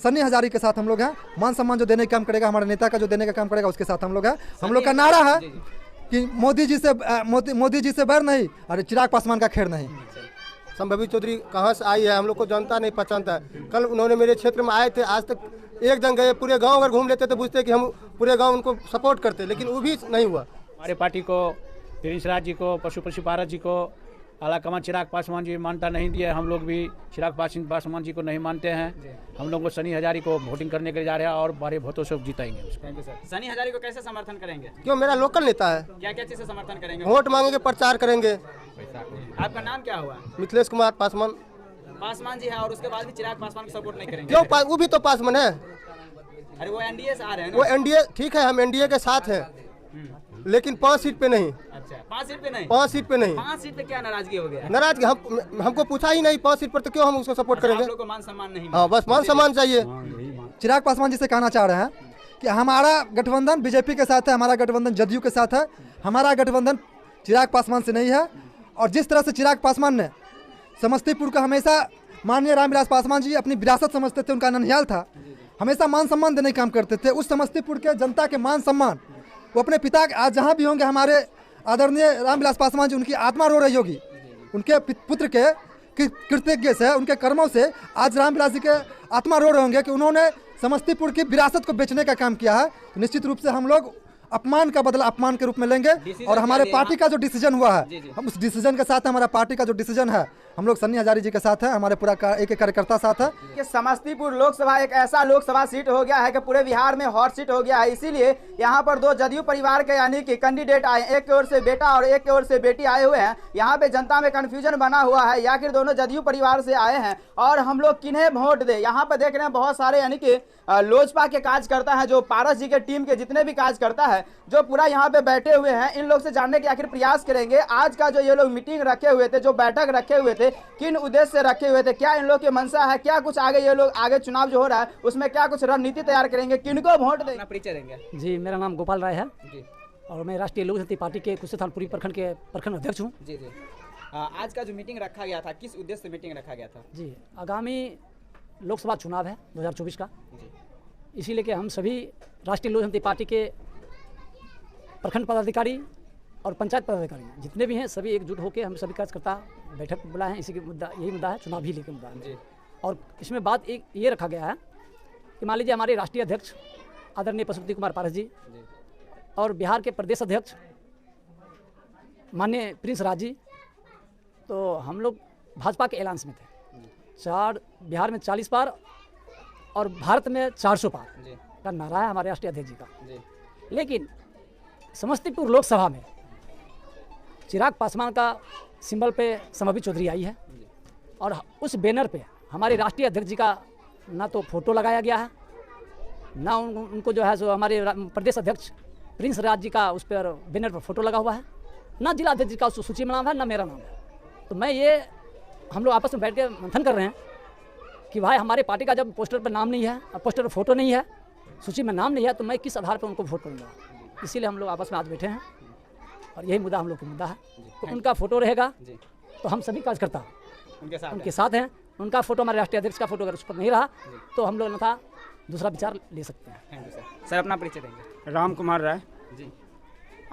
सन्नी हजारी के साथ हम लोग हैं। मान सम्मान जो देने का काम करेगा, हमारे नेता का जो देने का काम करेगा, उसके साथ हम लोग हैं। हम लोग का नारा है कि मोदी जी से बैर नहीं और चिराग पासवान का खेर नहीं। संभवी चौधरी कहाँ से आई है, हम लोग को जनता नहीं पहचानता है। कल उन्होंने मेरे क्षेत्र में आए थे, आज तक एक दिन गए, पूरे गांव अगर घूम लेते तो पूछते कि हम पूरे गांव उनको सपोर्ट करते, लेकिन वो भी नहीं हुआ। हमारे पार्टी को प्रिंस राज जी को, पशुपति पारस जी को, आला कमान चिराग पासवान जी मानता नहीं दिया। हम लोग भी चिराग पासवान जी को नहीं मानते हैं। हम लोग को सनी हजारी को वोटिंग करने के लिए जा रहे हैं और बड़े वोटों से जिताएंगे उसको। Thank you sir. Sunny Hazari को कैसे समर्थन करेंगे? क्यों, मेरा लोकल नेता है। क्या क्या चीज़ से समर्थन करेंगे? वोट मांगेंगे, प्रचार करेंगे। आपका नाम क्या हुआ? मिथिलेश कुमार पासवान। पासवान जी है और उसके बाद भी चिराग पासवान को सपोर्ट नहीं करेंगे? क्यों, वो भी तो पासवान है। अरे वो एनडीए से आ रहे हैं ना? वो एनडीए, ठीक है, हम एनडीए के साथ हैं, लेकिन 5 सीट पे नहीं। अच्छा, 5 सीट पे नहीं? 5 सीट पे नहीं। 5 सीट पे क्या नाराजगी हो गया? नाराजगी हमको पूछा ही नहीं। 5 सीट पर तो क्यों हम उसको सपोर्ट करेंगे? आप लोग को मान सम्मान नहीं? हाँ, बस मान सम्मान चाहिए। चिराग पासवान जी से कहना चाह रहे हैं कि हमारा गठबंधन बीजेपी के साथ है, हमारा गठबंधन जदयू के साथ है, हमारा गठबंधन चिराग पासवान से नहीं है। और जिस तरह से चिराग पासवान ने समस्तीपुर का हमेशा माननीय रामविलास पासवान जी अपनी विरासत समझते थे, उनका ननिहाल था, हमेशा मान सम्मान देने का काम करते थे। उस समस्तीपुर के जनता के मान सम्मान वो अपने पिता आज जहाँ भी होंगे, हमारे आदरणीय रामविलास पासवान जी, उनकी आत्मा रो रही होगी। उनके पुत्र के कृतज्ञ से, उनके कर्मों से आज रामविलास जी के आत्मा रो रहे होंगे कि उन्होंने समस्तीपुर की विरासत को बेचने का काम किया है। तो निश्चित रूप से हम लोग अपमान का बदला अपमान के रूप में लेंगे। और हमारे पार्टी का जो डिसीजन हुआ है, हम उस डिसीजन के साथ, हमारा पार्टी का जो डिसीजन है, हम लोग सन्नी हजारी जी के साथ है, हमारे पूरा एक कार्यकर्ता साथ है। कि समस्तीपुर लोकसभा एक ऐसा लोकसभा सीट हो गया है कि पूरे बिहार में हॉट सीट हो गया है। इसीलिए यहाँ पर 2 जदयू परिवार के यानी कि कैंडिडेट आए, एक की ओर से बेटा और एक की ओर से बेटी आए हुए हैं। यहाँ पे जनता में कंफ्यूजन बना हुआ है, या फिर दोनों जदयू परिवार से आए हैं और हम लोग किन्हें वोट दे। यहाँ पे देख रहे हैं बहुत सारे यानी कि लोजपा के कार्यकर्ता है, जो पारस जी के टीम के जितने भी कार्यकर्ता है, जो पूरा यहाँ पे बैठे हुए हैं। इन लोग से जानने के आखिर प्रयास करेंगे आज का जो ये लोग मीटिंग रखे हुए थे, जो बैठक रखे हुए थे, किन उद्देश्य से रखे हुए थे, क्या इन लोग की मंशा है, क्या कुछ आगे ये लोग आगे चुनाव जो हो रहा है उसमें क्या कुछ रणनीति तैयार करेंगे, किनको वोट देंगे, परिचय देंगे। जी, मेरा नाम गोपाल राय है जी, और मैं राष्ट्रीय लोक जनता पार्टी के कुशेस्थानपुरी प्रखंड के प्रखंड अध्यक्ष हूँ। जी जी। आज का जो मीटिंग रखा गया था, किस उद्देश्य से मीटिंग रखा गया था? जी, आगामी लोकसभा चुनाव है 2024 का, इसी लेके हम सभी राष्ट्रीय लोक जनता पार्टी के प्रखंड पदाधिकारी और पंचायत पदाधिकारी जितने भी हैं, सभी एकजुट होकर हम सभी कार्यकर्ता बैठक बुलाए हैं। इसी के मुद्दा, यही मुद्दा है, चुनाव ही लेकर मुद्दा है। और इसमें बात एक ये रखा गया है कि मान लीजिए हमारे राष्ट्रीय अध्यक्ष आदरणीय पशुपति कुमार पारस जी और बिहार के प्रदेश अध्यक्ष माननीय प्रिंस राज जी, तो हम लोग भाजपा के एलायंस में थे। बिहार में 40 पार और भारत में 400 पार का नारा है हमारे राष्ट्रीय अध्यक्ष जी का। लेकिन समस्तीपुर लोकसभा में चिराग पासवान का सिंबल पे संभवी चौधरी आई है और उस बैनर पे हमारे राष्ट्रीय अध्यक्ष जी का ना तो फोटो लगाया गया है, ना उनको जो है सो हमारे प्रदेश अध्यक्ष प्रिंस राज जी का उस पर बैनर पर फोटो लगा हुआ है, ना जिला अध्यक्ष जी का उस सूची में नाम है, ना मेरा नाम है। तो मैं ये हम लोग आपस में बैठ के मंथन कर रहे हैं कि भाई हमारे पार्टी का जब पोस्टर पर नाम नहीं है, पोस्टर पर फोटो नहीं है, सूची में नाम नहीं है, तो मैं किस आधार पर उनको वोट करूँगा। इसीलिए हम लोग आपस में आज बैठे हैं और यही मुद्दा हम लोग का मुद्दा है। तो उनका फोटो रहेगा तो हम सभी कार्यकर्ता उनके साथ हैं। उनका फोटो हमारे राष्ट्रीय अध्यक्ष का फोटो अगर उस पर नहीं रहा तो हम लोग अन्यथा दूसरा विचार ले सकते हैं। Thank you sir. अपना परिचय देंगे। राम कुमार राय जी।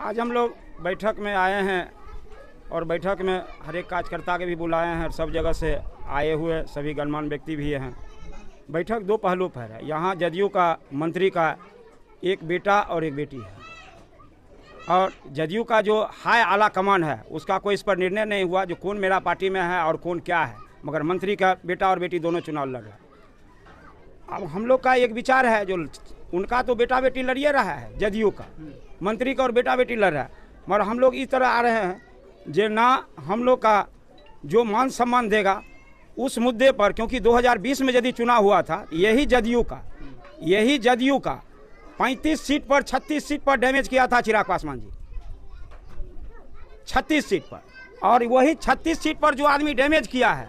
आज हम लोग बैठक में आए हैं और बैठक में हर एक कार्यकर्ता के भी बुलाए हैं, सब जगह से आए हुए सभी गणमान्य व्यक्ति भी हैं। बैठक 2 पहलू पर है। यहाँ जदयू का मंत्री का एक बेटा और एक बेटी है और जदयू का जो हाई आला कमान है उसका कोई इस पर निर्णय नहीं हुआ जो कौन मेरा पार्टी में है और कौन क्या है, मगर मंत्री का बेटा और बेटी दोनों चुनाव लड़ रहे हैं। अब हम लोग का एक विचार है, जो उनका तो बेटा बेटी लड़िए रहा है, जदयू का मंत्री का और बेटा बेटी लड़ रहा है, मगर हम लोग इस तरह आ रहे हैं जो ना हम लोग का जो मान सम्मान देगा उस मुद्दे पर, क्योंकि 2020 में यदि चुनाव हुआ था यही जदयू का 35 सीट पर 36 सीट पर डैमेज किया था चिराग पासवान जी, 36 सीट पर, और वही 36 सीट पर जो आदमी डैमेज किया है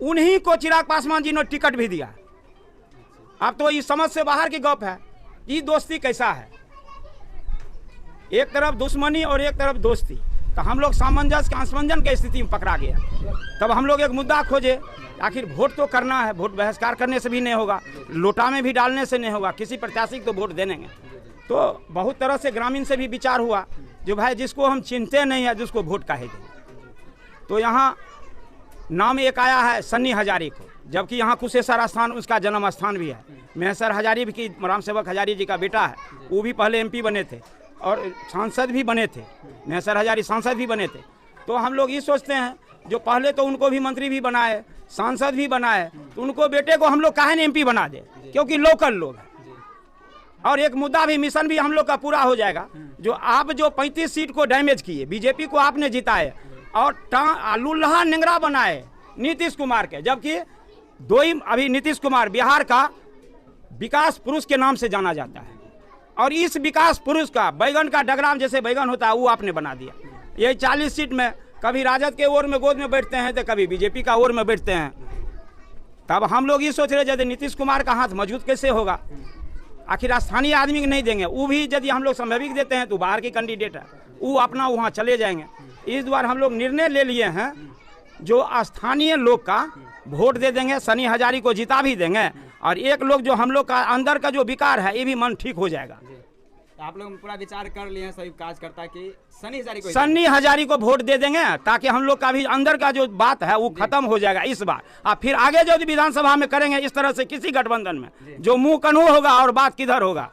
उन्हीं को चिराग पासवान जी ने टिकट भी दिया। अब तो ये समझ से बाहर की गप है। ये दोस्ती कैसा है, एक तरफ दुश्मनी और एक तरफ दोस्ती। तो हम लोग सामंजस्य के असमंजन की स्थिति में पकड़ा गया। तब हम लोग एक मुद्दा खोजे, आखिर वोट तो करना है, वोट बहिष्कार करने से भी नहीं होगा, लोटा में भी डालने से नहीं होगा, किसी प्रत्याशी को तो वोट देंगे। तो बहुत तरह से ग्रामीण से भी विचार हुआ, जो भाई जिसको हम चिनते नहीं है जिसको वोट काहे देंगे। तो यहाँ नाम एक आया है सन्नी हजारी को, जबकि यहाँ कुशेश्वर स्थान उसका जन्म स्थान भी है। महेश्वर हजारी भी की राम सेवक हजारी जी का बेटा है, वो भी पहले MP बने थे और सांसद भी बने थे, महेश्वर हजारी सांसद भी बने थे। तो हम लोग ये सोचते हैं जो पहले तो उनको भी मंत्री भी बनाए, सांसद भी बनाए, तो उनको बेटे को हम लोग काहे नहीं MP बना दे, क्योंकि लोकल लोग हैं। और एक मुद्दा भी, मिशन भी हम लोग का पूरा हो जाएगा। जो आप जो 35 सीट को डैमेज किए, बीजेपी को आपने जिताए और लुल्हा निंगरा बनाए नीतीश कुमार के, जबकि दो ही अभी नीतीश कुमार बिहार का विकास पुरुष के नाम से जाना जाता है, और इस विकास पुरुष का बैगन का डगराम जैसे बैगन होता है वो आपने बना दिया। ये 40 सीट में कभी राजद के ओर में गोद में बैठते हैं तो कभी बीजेपी का ओर में बैठते हैं। तब हम लोग ये सोच रहे यदि नीतीश कुमार का हाथ मजबूत कैसे होगा, आखिर स्थानीय आदमी को नहीं देंगे, वो भी यदि हम लोग संभाविक देते हैं तो बाहर के कैंडिडेट है, वो अपना वहाँ चले जाएंगे। इस द्वारा हम लोग निर्णय ले लिए हैं जो स्थानीय लोग का वोट दे देंगे, सनी हजारी को जिता भी देंगे, और एक लोग जो हम लोग का अंदर का जो विकार है ये भी मन ठीक हो जाएगा। तो आप लोग पूरा विचार कर लिए हैं सभी कार्यकर्ता की सन्नी हजारी को वोट दे देंगे, ताकि हम लोग का भी अंदर का जो बात है वो खत्म हो जाएगा इस बार। और फिर आगे जो विधानसभा में करेंगे इस तरह से किसी गठबंधन में जो मुंह कन्हू होगा और बात किधर होगा,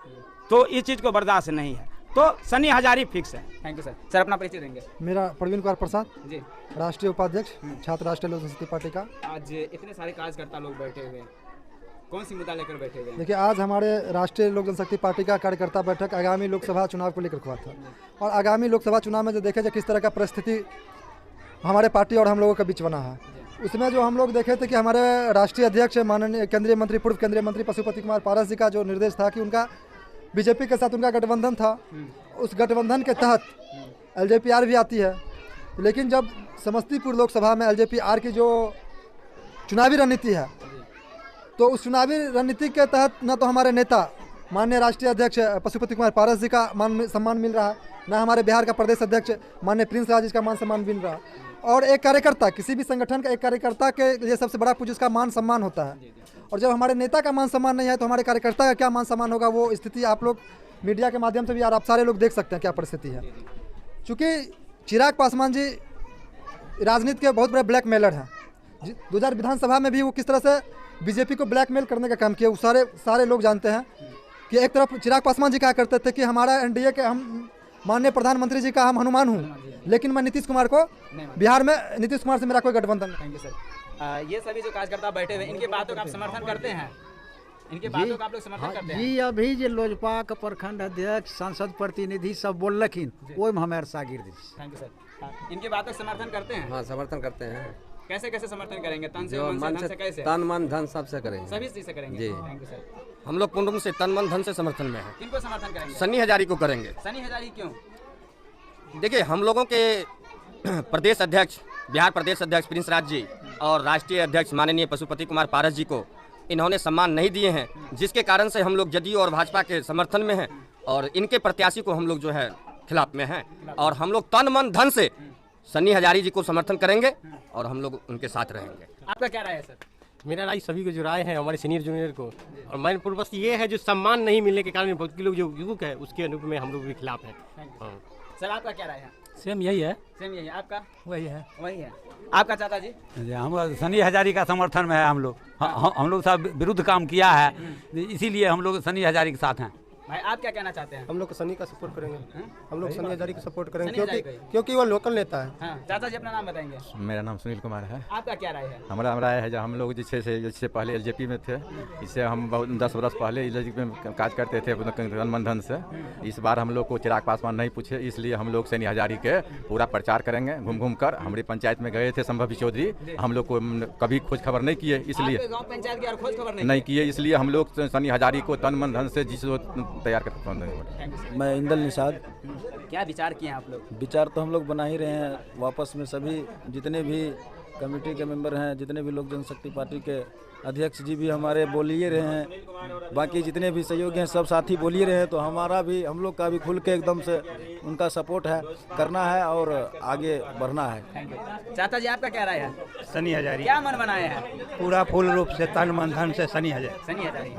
तो इस चीज को बर्दाश्त नहीं है। तो सन्नी हजारी फिक्स है। Thank you sir. सर अपना परिचय देंगे। मेरा प्रवीण कुमार प्रसाद जी, राष्ट्रीय उपाध्यक्ष छात्र राष्ट्रीय लोक जनशक्ति पार्टी का। आज इतने सारे कार्यकर्ता लोग बैठे हुए हैं, कौन सी मुद्दा लेकर बैठे हुए हैं? देखिए, आज हमारे राष्ट्रीय लोक जनशक्ति पार्टी का कार्यकर्ता बैठक आगामी लोकसभा चुनाव को लेकर हुआ था, और आगामी लोकसभा चुनाव में जो देखे जाए किस तरह का परिस्थिति हमारे पार्टी और हम लोगों के बीच बना है, उसमें जो हम लोग देखे थे कि हमारे राष्ट्रीय अध्यक्ष माननीय केंद्रीय मंत्री, पूर्व केंद्रीय मंत्री पशुपति कुमार पारस जी का जो निर्देश था कि उनका बीजेपी के साथ उनका गठबंधन था, उस गठबंधन के तहत LJP-R भी आती है। लेकिन जब समस्तीपुर लोकसभा में LJP-R की जो चुनावी रणनीति है, तो उस चुनावी रणनीति के तहत न तो हमारे नेता माननीय राष्ट्रीय अध्यक्ष पशुपति कुमार पारस जी का मान सम्मान मिल रहा है, न हमारे बिहार का प्रदेश अध्यक्ष माननीय प्रिंस राज जी का मान सम्मान मिल रहा है। और एक कार्यकर्ता, किसी भी संगठन का एक कार्यकर्ता के लिए सबसे बड़ा पूंजी उसका मान सम्मान होता है, और जब हमारे नेता का मान सम्मान नहीं है तो हमारे कार्यकर्ता का क्या मान सम्मान होगा, वो स्थिति आप लोग मीडिया के माध्यम से भी आप सारे लोग देख सकते हैं क्या परिस्थिति है। चूँकि चिराग पासवान जी राजनीति के बहुत बड़े ब्लैकमेलर हैं, 2000 विधानसभा में भी वो किस तरह से बीजेपी को ब्लैकमेल करने का काम किया, वो सारे लोग जानते हैं। कि एक तरफ चिराग पासवान जी कहा करते थे कि हमारा NDA के हम माननीय प्रधानमंत्री जी का हम हनुमान हूँ, लेकिन मैं नीतीश कुमार को बिहार में नीतीश कुमार से मेरा कोई गठबंधन नहीं। Thank you sir. ये सभी जो कार्यकर्ता बैठे हुए, इनके बातों का आप समर्थन करते हैं? इनके बातों का आप लोग समर्थन करते हैं? जी, अभी जो लोजपा के प्रखंड अध्यक्ष, सांसद प्रतिनिधि सब बोलखिन, वो हमारे शागिर्द। Thank you sir. इनके बातों का समर्थन करते हैं? हाँ, समर्थन करते हैं। कैसे कैसे समर्थन करेंगे? तन से, जो मन से, कैसे? तन मन धन सबसे करेंगे, सभी चीज से करेंगे जी। Thank you sir. हम लोग पूर्ण रूप से तन मन धन से समर्थन में हैं। किनको समर्थन करेंगे? सन्नी हजारी को करेंगे। सनी हजारी क्यों? देखिए, हम लोगों के प्रदेश अध्यक्ष, बिहार प्रदेश अध्यक्ष प्रिंस राज जी और राष्ट्रीय अध्यक्ष माननीय पशुपति कुमार पारस जी को इन्होंने सम्मान नहीं दिए हैं, जिसके कारण से हम लोग जदयू और भाजपा के समर्थन में हैं, और इनके प्रत्याशी को हम लोग जो है खिलाफ में हैं, और हम लोग तन मन धन से सन्नी हजारी जी को समर्थन करेंगे और हम लोग उनके साथ रहेंगे। आपका क्या राय है सर? मेरा राय सभी को जो राय है हमारे सीनियर जूनियर को, और मैंने पूर्वस्त ये है जो सम्मान नहीं मिलने के कारण बहुत लोग जो युवक है उसके अनुरूप में हम लोग भी खिलाफ हैं। सर आपका क्या राय है? सेम यही है। सेम यही है। आपका? वही है। वही है। आपका चाचा जी? हम सनी हजारी का समर्थन में है। हम लोग सब विरुद्ध काम किया है, इसीलिए हम लोग सनी हजारी के साथ हैं। भाई आप क्या कहना चाहते हैं? हम लोग सनी का सपोर्ट करेंगे। हम लोग सनी हजारी को सपोर्ट करेंगे क्योंकि वो लोकल नेता है। हाँ, चाचा जी अपना नाम बताएंगे? मेरा नाम सुनील कुमार है। आपका क्या राय है? हमारा राय है, जब हम लोग जिससे पहले LJP में थे, इससे हम बहुत 10 वर्ष पहले LJP में काज करते थे तन धन से। इस बार हम लोग को चिराग पासवान नहीं पूछे, इसलिए हम लोग सनी हजारी के पूरा प्रचार करेंगे घूम घूम कर। हमारी पंचायत में गए थे संभव चौधरी, हम लोग को कभी खोज खबर नहीं किए, इसलिए गाँव पंचायत की खोज खबर नहीं किए, इसलिए हम लोग सनी हजारी को तन मन धन से जिस तैयार कर। मैं इंदल निषाद। क्या विचार किए हैं आप लोग? विचार तो हम लोग बना ही रहे हैं, वापस में सभी जितने भी कमेटी के मेंबर हैं, जितने भी लोग जनशक्ति पार्टी के अध्यक्ष जी भी हमारे बोल ही रहे हैं, बाकी जितने भी सहयोगी हैं सब साथी बोल ही रहे हैं। तो हमारा भी, हम लोग का भी खुल के एकदम से उनका सपोर्ट है, करना है और आगे बढ़ना है। चाचा जी आपका क्या राय है? सनी हजारी। क्या मन बनाए हैं? पूरा फुल रूप से तन मन धन से सनी हजारी। सनी हजारी।